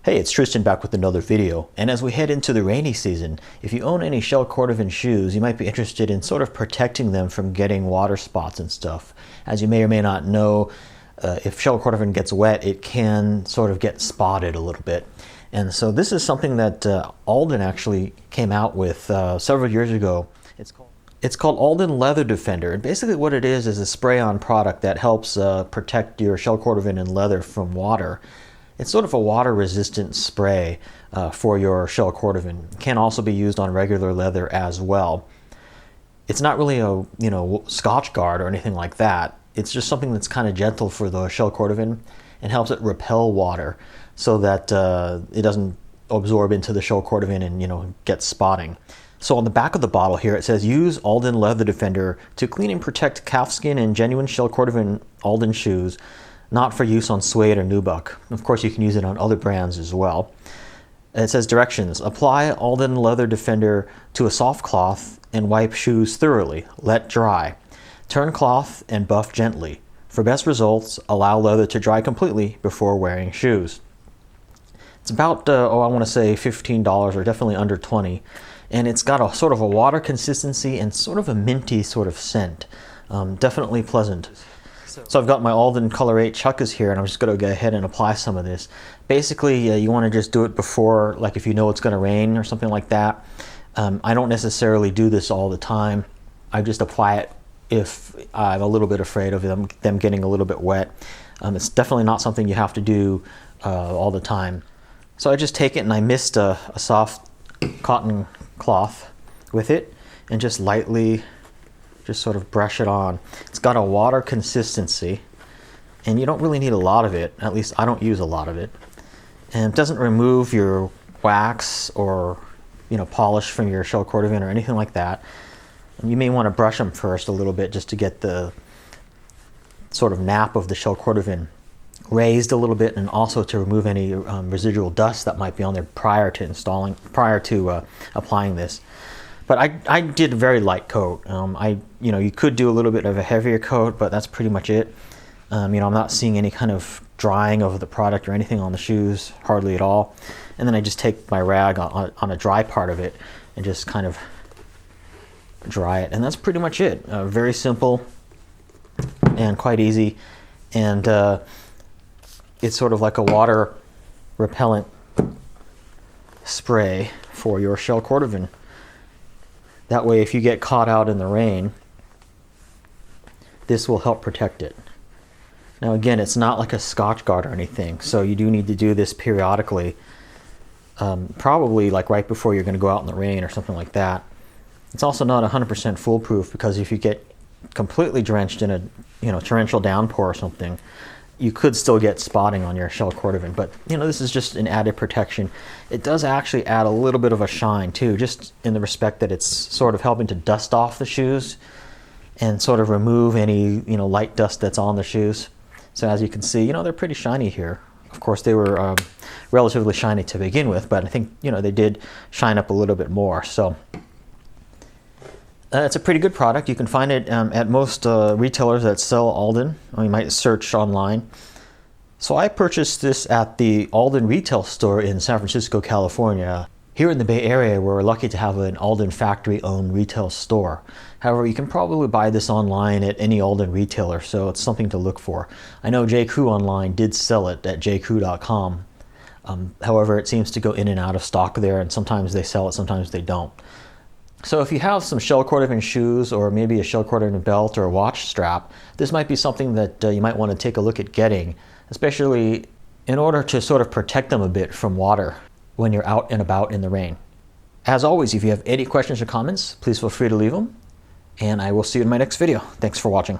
Hey, it's Tristan back with another video, and as we head into the rainy season, if you own any shell Cordovan shoes, you might be interested in sort of protecting them from getting water spots and stuff. As you may or may not know, if shell Cordovan gets wet, it can sort of get spotted a little bit. And so this is something that Alden actually came out with several years ago. It's called Alden Leather Defender, and basically what it is a spray-on product that helps protect your shell Cordovan and leather from water. It's sort of a water-resistant spray for your shell Cordovan. It can also be used on regular leather as well. It's not really a Scotch guard or anything like that. It's just something that's kind of gentle for the shell Cordovan and helps it repel water so that it doesn't absorb into the shell Cordovan and get spotting. So on the back of the bottle here it says, use Alden Leather Defender to clean and protect calfskin and genuine shell Cordovan Alden shoes, not for use on suede or nubuck. Of course, you can use it on other brands as well. It says directions: apply Alden Leather Defender to a soft cloth and wipe shoes thoroughly. Let dry. Turn cloth and buff gently. For best results, allow leather to dry completely before wearing shoes. It's about, I want to say $15 or definitely under 20. And it's got a sort of a water consistency and sort of a minty sort of scent. Definitely pleasant. So I've got my Alden Color 8 chuckas here, and I'm just going to go ahead and apply some of this. Basically, you want to just do it before, like if you know it's going to rain or something like that. I don't necessarily do this all the time. I just apply it if I'm a little bit afraid of them getting a little bit wet. It's definitely not something you have to do all the time. So I just take it and I mist a soft cotton cloth with it and just lightly just sort of brush it on. It's got a water consistency and you don't really need a lot of it. At least I don't use a lot of it. And it doesn't remove your wax or polish from your shell Cordovan or anything like that. And you may want to brush them first a little bit just to get the sort of nap of the shell Cordovan raised a little bit, and also to remove any residual dust that might be on there prior to applying this. But I did a very light coat. You could do a little bit of a heavier coat, but that's pretty much it. I'm not seeing any kind of drying of the product or anything on the shoes, hardly at all. And then I just take my rag on a dry part of it and just kind of dry it. And that's pretty much it. Very simple and quite easy. And it's sort of like a water repellent spray for your shell Cordovan. That way, if you get caught out in the rain, this will help protect it. Now again, it's not like a Scotch guard or anything, so you do need to do this periodically, probably like right before you're going to go out in the rain or something like that. It's also not 100% foolproof, because if you get completely drenched in a torrential downpour or something, you could still get spotting on your shell Cordovan. But this is just an added protection. It does actually add a little bit of a shine too, just in the respect that it's sort of helping to dust off the shoes and sort of remove any light dust that's on the shoes. So as you can see, they're pretty shiny here. Of course, they were relatively shiny to begin with, but I think they did shine up a little bit more. So it's a pretty good product. You can find it at most retailers that sell Alden, or you might search online. So I purchased this at the Alden retail store in San Francisco, California. Here in the Bay Area, we're lucky to have an Alden factory-owned retail store. However, you can probably buy this online at any Alden retailer, so it's something to look for. I know J.Crew online did sell it at jcrew.com. However, it seems to go in and out of stock there, and sometimes they sell it, sometimes they don't. So if you have some shell Cordovan shoes, or maybe a shell Cordovan belt or a watch strap, this might be something that you might want to take a look at getting, especially in order to sort of protect them a bit from water when you're out and about in the rain. As always, if you have any questions or comments, please feel free to leave them, and I will see you in my next video. Thanks for watching.